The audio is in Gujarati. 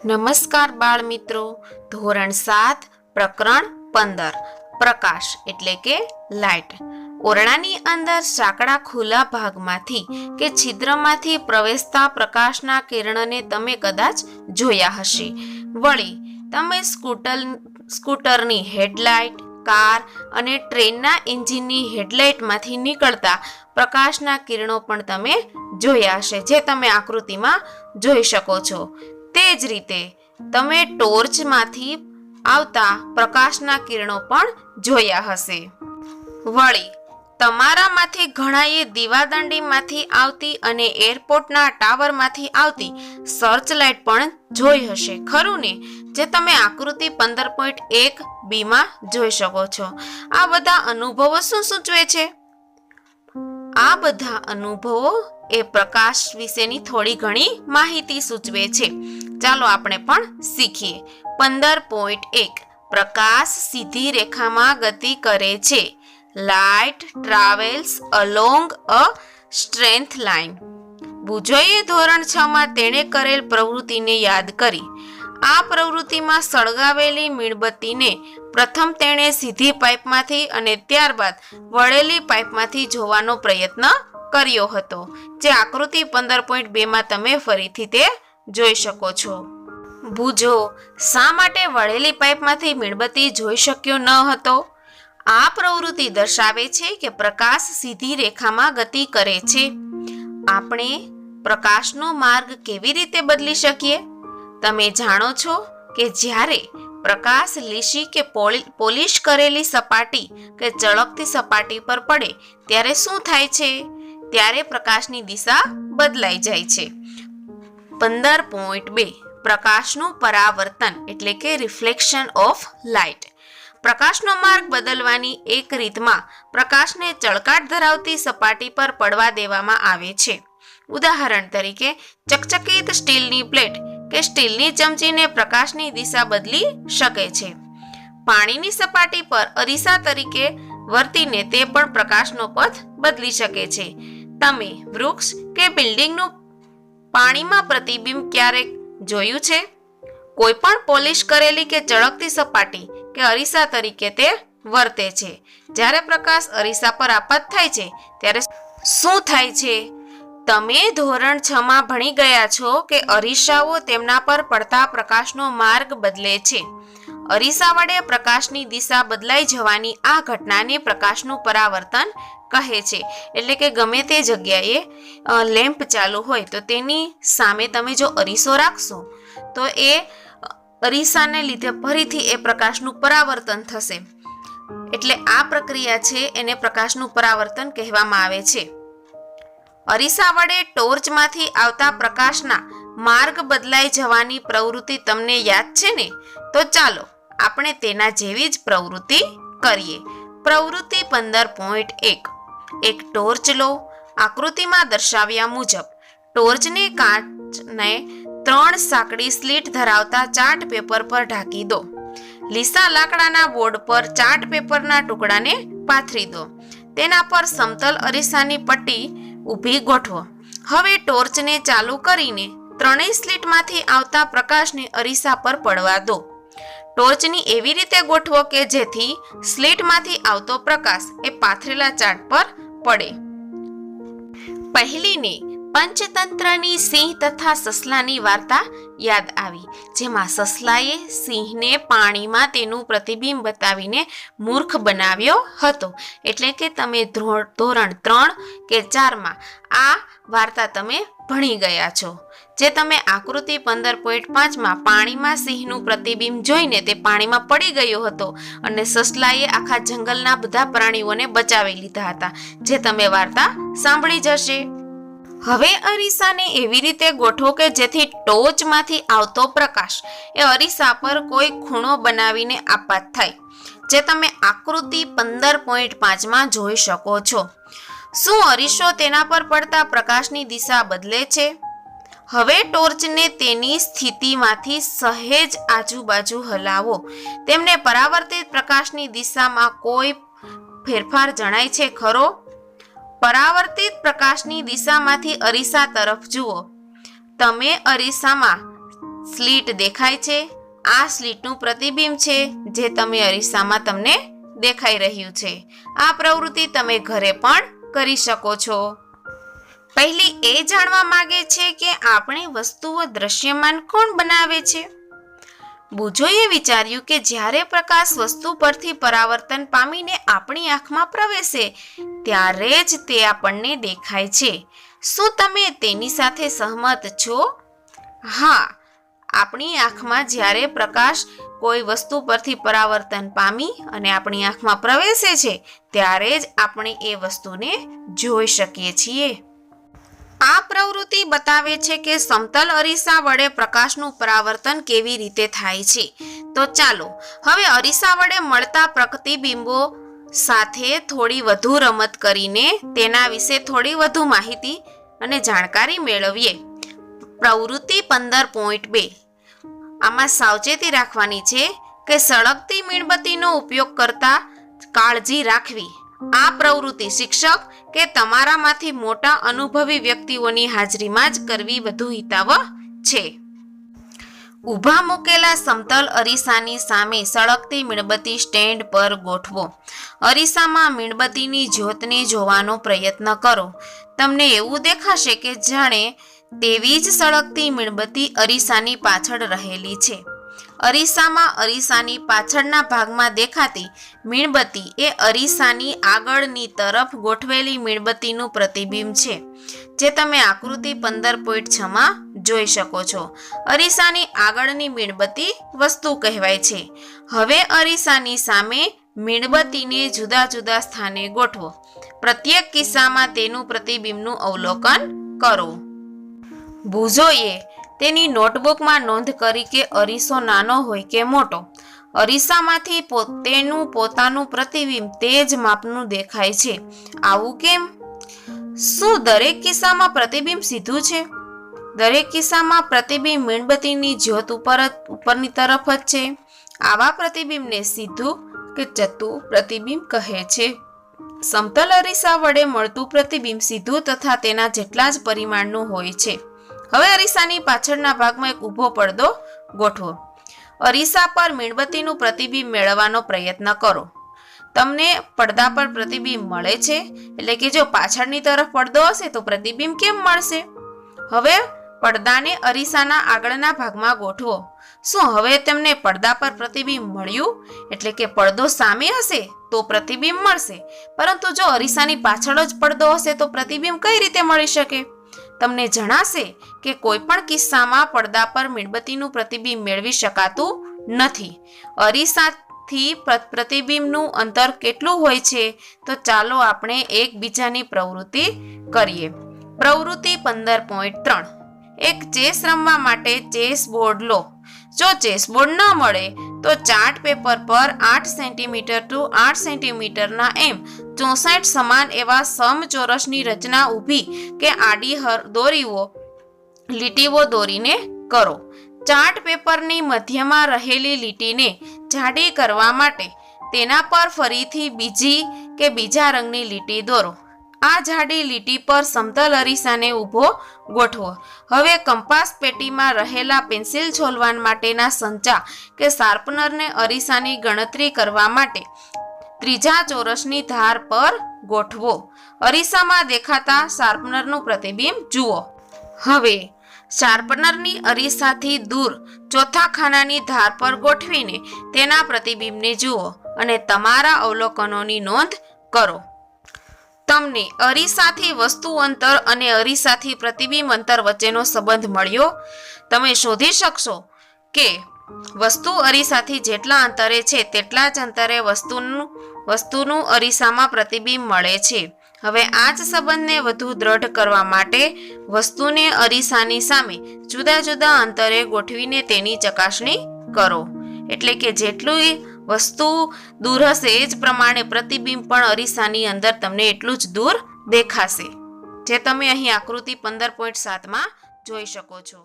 નમસ્કાર બાળ મિત્રો, ધોરણ 7 પ્રકરણ 15 પ્રકાશ એટલે કે લાઇટ. ઓરડાની અંદર સાંકડા ખુલ્લા ભાગમાંથી કે છિદ્રમાંથી પ્રવેશતા પ્રકાશના કિરણને તમે કદાચ જોયા હશે. વળી તમે સ્કૂટરની હેડલાઇટ, કાર અને ટ્રેનના એન્જિનની હેડલાઇટમાંથી નીકળતા પ્રકાશના કિરણો પણ તમે જોયા હશે, જે તમે આકૃતિમાં જોઈ શકો છો. તે જ રીતે તમે ટોર્ચમાંથી આવતા પ્રકાશના કિરણો પણ જોયા હશે. વળી તમારામાંથી ઘણાએ દીવાદાંડીમાંથી આવતી અને એરપોર્ટના ટાવરમાંથી આવતી સર્ચ લાઇટ પણ જોઈ હશે, ખરું ને? જે તમે આકૃતિ 15.1 બીમાં જોઈ શકો છો. આ બધા અનુભવો શું સૂચવે છે? આ બધા અનુભવો એ પ્રકાશ વિશેની થોડી ઘણી માહિતી સૂચવે છે. ચાલો આપણે પણ શીખીએ. 15.1 પ્રકાશ સીધી રેખામાં ગતિ કરે છે. Light travels along a straight line. બુજોએ ધોરણ 6 માં તેણે કરેલ પ્રવૃત્તિને યાદ કરી. આ પ્રવૃત્તિમાં સળગાવેલી મીણબત્તીને પ્રથમ તેણે સીધી પાઇપમાંથી અને ત્યારબાદ વળેલી પાઇપમાંથી જોવાનો પ્રયત્ન કર્યો હતો, જે આકૃતિ 15.2 માં તમે ફરીથી તે જોઈ શકો છો. બુજો શા માટે વળેલી પાઇપમાંથી મીણબત્તી જોઈ શક્યો ન હતો? આ પ્રવૃત્તિ દર્શાવે છે કે પ્રકાશ સીધી રેખામાં ગતિ કરે છે. આપણે પ્રકાશનો માર્ગ કેવી રીતે બદલી શકીએ? તમે જાણો છો કે જ્યારે પ્રકાશ લીસી કે પોલિશ કરેલી સપાટી કે ચળકતી સપાટી પર પડે ત્યારે શું થાય છે? ત્યારે પ્રકાશની દિશા બદલાઈ જાય છે. 15.2 પ્રકાશનું પરાવર્તન એટલે કે રિફ્લેક્શન ઓફ લાઇટ. પ્રકાશનો માર્ગ બદલવાની એક રીતમાં પ્રકાશને ચળકાટ ધરાવતી સપાટી પર પડવા દેવામાં આવે છે. ઉદાહરણ તરીકે ચકચકિત સ્ટીલની પ્લેટ કે સ્ટીલની ચમચીને પ્રકાશની દિશા બદલી શકે છે. પાણીની સપાટી પર અરીસા તરીકે વર્તીને તે પણ પ્રકાશનો પથ બદલી શકે છે. તમે વૃક્ષ કે બિલ્ડિંગનું પાણીમાં પ્રતિબિંબ ક્યારેક જોયું છે? કોઈ પણ પોલિશ કરેલી કે ચળકતી સપાટી કે અરીસા તરીકે તે વર્તે છે. જ્યારે પ્રકાશ અરીસા પર આપાત થાય છે ત્યારે શું થાય છે? તમે ધોરણ 6 માં ભણી ગયા છો કે અરીસાઓ તેમના પર પડતા પ્રકાશનો માર્ગ બદલે છે. અરીસા વડે પ્રકાશની દિશા બદલાઈ જવાની આ ઘટનાને પ્રકાશનું પરાવર્તન કહે છે. એટલે કે ગમે તે જગ્યાએ લેમ્પ ચાલુ હોય તો તેની સામે તમે જો અરીસો રાખશો તો એ અરીસાને લીધે ફરીથી એ પ્રકાશનું પરાવર્તન થશે. એટલે આ પ્રક્રિયા છે એને પ્રકાશનું પરાવર્તન કહેવામાં આવે છે. અરીસા વડે ટોર્ચમાંથી આવતા પ્રકાશના માર્ગ બદલાઈ જવાની પ્રવૃત્તિ તમને યાદ છે ને? તો ચાલો આપણે તેના જેવી જ પ્રવૃત્તિ કરીએ. પ્રવૃત્તિ 15.1 એક ટોર્ચ લો. આકૃતિમાં દર્શાવ્યા મુજબ ટોર્ચને કાચને 3 સાંકડી સ્લીટ ધરાવતા ચાર્ટ પેપર પર ઢાંકી દો. લીસા લાકડાના બોર્ડ પર ચાર્ટ પેપરના ટુકડાને પાથરી દો. તેના પર સમતલ અરીસાની પટ્ટી ઊભી ગોઠવો. હવે ટોર્ચને ચાલુ કરીને ત્રણેય સ્લીટમાંથી આવતા પ્રકાશને અરીસા પર પડવા દો. ટોર્ચની એવી રીતે ગોઠવો કે જેથી સ્લીટમાંથી આવતો પ્રકાશ એ પાથરેલા ચાર્ટ પર પડે. પહેલીને પંચતંત્રની સિંહ તથા સસલાની વાર્તા યાદ આવી, જેમાં સસલાએ સિંહને પાણીમાં તેનું પ્રતિબિંબ બતાવીને મૂર્ખ બનાવ્યો હતો. એટલે કે તમે ધોરણ 3 કે 4 માં આ વાર્તા તમે ભણી ગયા છો. જે તમે આકૃતિ 15.5 માં પાણીમાં સિંહનું પ્રતિબિંબ જોઈને તે પાણીમાં પડી ગયો હતો અને સસલાએ આખા જંગલના બધા પ્રાણીઓને બચાવી લીધા હતા, જે તમે વાર્તા સાંભળી જશે. હવે અરીસાને એવી રીતે ગોઠવો કે જેથી ટોચમાંથી આવતો પ્રકાશ એ અરીસા પર કોઈ ખૂણો બનાવીને આપાત થાય, જે તમે આકૃતિ 15.5 માં જોઈ શકો છો. શું અરીસો તેના પર પડતા પ્રકાશની દિશા બદલે છે? હવે ટોર્ચને તેની સ્થિતિમાંથી સહેજ આજુબાજુ હલાવો. તેમને પરાવર્તિત પ્રકાશની દિશામાં કોઈ ફેરફાર જણાય છે ખરો? પરાવર્તિત પ્રકાશની દિશામાંથી અરીસા તરફ જુઓ. તમે અરીસામાં સ્લીટ દેખાય છે, આ સ્લીટનું પ્રતિબિંબ છે જે તમે અરીસામાં તમને દેખાઈ રહ્યું છે. આ પ્રવૃત્તિ તમે ઘરે પણ કરી શકો છો. પહેલી એ જાણવા માંગે છે કે આપણે વસ્તુઓ દ્રશ્યમાન કોણ બનાવે છે? બુજોએ વિચાર્યું કે જ્યારે પ્રકાશ વસ્તુ પરથી પરાવર્તન પામીને આપણી આંખમાં પ્રવેશે ત્યારે જ તે આપણને દેખાય છે. શું તમે તેની સાથે સહમત છો? હા, આપણી આંખમાં જ્યારે પ્રકાશ કોઈ વસ્તુ પરથી પરાવર્તન પામી અને આપણી આંખમાં પ્રવેશે છે ત્યારે જ આપણે એ વસ્તુને જોઈ શકીએ છીએ. આ પ્રવૃત્તિ બતાવે છે કે સમતલ અરીસા વડે પ્રકાશનું પરાવર્તન કેવી રીતે થાય છે. તો ચાલો હવે અરીસા વડે મળતા પ્રતિબિંબો સાથે થોડી વધુ રમત કરીને તેના વિશે થોડી વધુ માહિતી અને જાણકારી મેળવીએ. પ્રવૃત્તિ 15.2 આમાં સાવચેતી રાખવાની છે કે સળગતી મીણબત્તીનો ઉપયોગ કરતા કાળજી રાખવી. આ પ્રવૃત્તિ શિક્ષક કે તમારામાંથી મોટા અનુભવી વ્યક્તિઓની હાજરીમાં જ કરવી વધુ હિતાવહ છે. ઊભા મૂકેલા સમતલ અરીસાની સામે સળગતી મીણબત્તી સ્ટેન્ડ પર ગોઠવો. અરીસામાં મીણબત્તીની જ્યોતને જોવાનો પ્રયત્ન કરો. તમને એવું દેખાશે કે જાણે તેવી જ સળગતી મીણબત્તી અરીસાની પાછળ રહેલી છે. અરીસામાં અરીસાની પાછળના ભાગમાં દેખાતી મીણબત્તી એ અરીસાની આગળની તરફ ગોઠવેલી મીણબત્તીનું પ્રતિબિંબ છે, જે તમે આકૃતિ 15.6માં જોઈ શકો છો. અરીસાની આગળની મીણબત્તી વસ્તુ કહેવાય છે. હવે અરીસાની સામે મીણબત્તીને જુદા જુદા સ્થાને ગોઠવો. પ્રત્યેક કિસ્સામાં તેનું પ્રતિબિંબનું અવલોકન કરો. બુજોએ તેની નોટબુકમાં નોંધ કરી કે અરીસો નાનો હોય કે મોટો, અરીસામાંથી તેનું પોતાનું પ્રતિબિંબ તે જ માપનું દેખાય છે. આવું કેમ? શું દરેક કિસ્સામાં પ્રતિબિંબ સીધું છે? દરેક કિસ્સામાં પ્રતિબિંબ મીણબત્તીની જ્યોત ઉપરની તરફ જ છે. આવા પ્રતિબિંબને સીધું કે જતું પ્રતિબિંબ કહે છે. સમતલ અરીસા વડે મળતું પ્રતિબિંબ સીધું તથા તેના જેટલા જ પરિમાણનું હોય છે. હવે અરીસાની પાછળના ભાગમાં એક ઊભો પડદો ગોઠવો. અરીસા પર મીણબત્તીનું પ્રતિબિંબ મેળવવાનો પ્રયત્ન કરો. તમને પડદા પર પ્રતિબિંબ મળે છે, એટલે કે જો પાછળની તરફ પડદો હશે તો પ્રતિબિંબ કેમ મળશે? હવે પડદાને અરીસાના આગળના ભાગમાં ગોઠવો. શું હવે તેમને પડદા પર પ્રતિબિંબ મળ્યું? એટલે કે પડદો સામે હશે તો પ્રતિબિંબ મળશે, પરંતુ જો અરીસાની પાછળ જ પડદો હશે તો પ્રતિબિંબ કઈ રીતે મળી શકે? તમને જણાશે કે કોઈ પણ કિસ્સામાં પડદા પર મીણબત્તીનું પ્રતિબિંબ મેળવી શકાતું નથી. અરીસાથી પ્રતિબિંબનું અંતર કેટલું હોય છે? તો ચાલો આપણે એકબીજાની પ્રવૃત્તિ કરીએ. પ્રવૃત્તિ 15.3 એક ચેસ રમવા માટે ચેસ બોર્ડ લો. જો ચેસ બોર્ડ ન મળે તો ચાર્ટ પેપર પર 8 સેન્ટીમીટર ટુ 8 સેન્ટીમીટરના એમ 64 સમાન એવા સમચોરસની રચના ઊભી કે આડી લીટીઓ દોરીને કરો. ચાર્ટ પેપરની મધ્યમાં રહેલી લીટીને જાડી કરવા માટે તેના પર ફરીથી બીજા રંગની લીટી દોરો. આ જાડી લીટી પર સમતલ અરીસાને ઊભો ગોઠવો. હવે કંપાસ પેટીમાં રહેલા પેન્સિલ છોલવા માટેના સંચા કે શાર્પનરને અરીસાની ગણતરી કરવા માટે ત્રીજા ચોરસની ધાર પર ગોઠવો. અરીસામાં દેખાતા શાર્પનરનું પ્રતિબિંબ જુઓ. હવે શાર્પનરની અરીસાથી દૂર ચોથા ખાનાની ધાર પર ગોઠવીને તેના પ્રતિબિંબને જુઓ અને તમારા અવલોકનોની નોંધ કરો. તમને અરીસાથી વસ્તુ અંતર અને અરીસાથી પ્રતિબિંબ અંતર વચ્ચેનો સંબંધ મળ્યો? તમે શોધી શકશો કે વસ્તુ અરીસાથી જેટલા અંતરે છે તેટલા જ અંતરે વસ્તુનું અરીસામાં પ્રતિબિંબ મળે છે. હવે આ જ સંબંધને વધુ દ્રઢ કરવા માટે વસ્તુને અરીસાની સામે જુદા જુદા અંતરે ગોઠવીને તેની ચકાસણી કરો. એટલે કે જેટલું વસ્તુ દૂર હશે એ જ પ્રમાણે પ્રતિબિંબ પણ અરીસાની અંદર તમને એટલું જ દૂર દેખાશે, જે તમે અહીં આકૃતિ 15.7માં જોઈ શકો છો.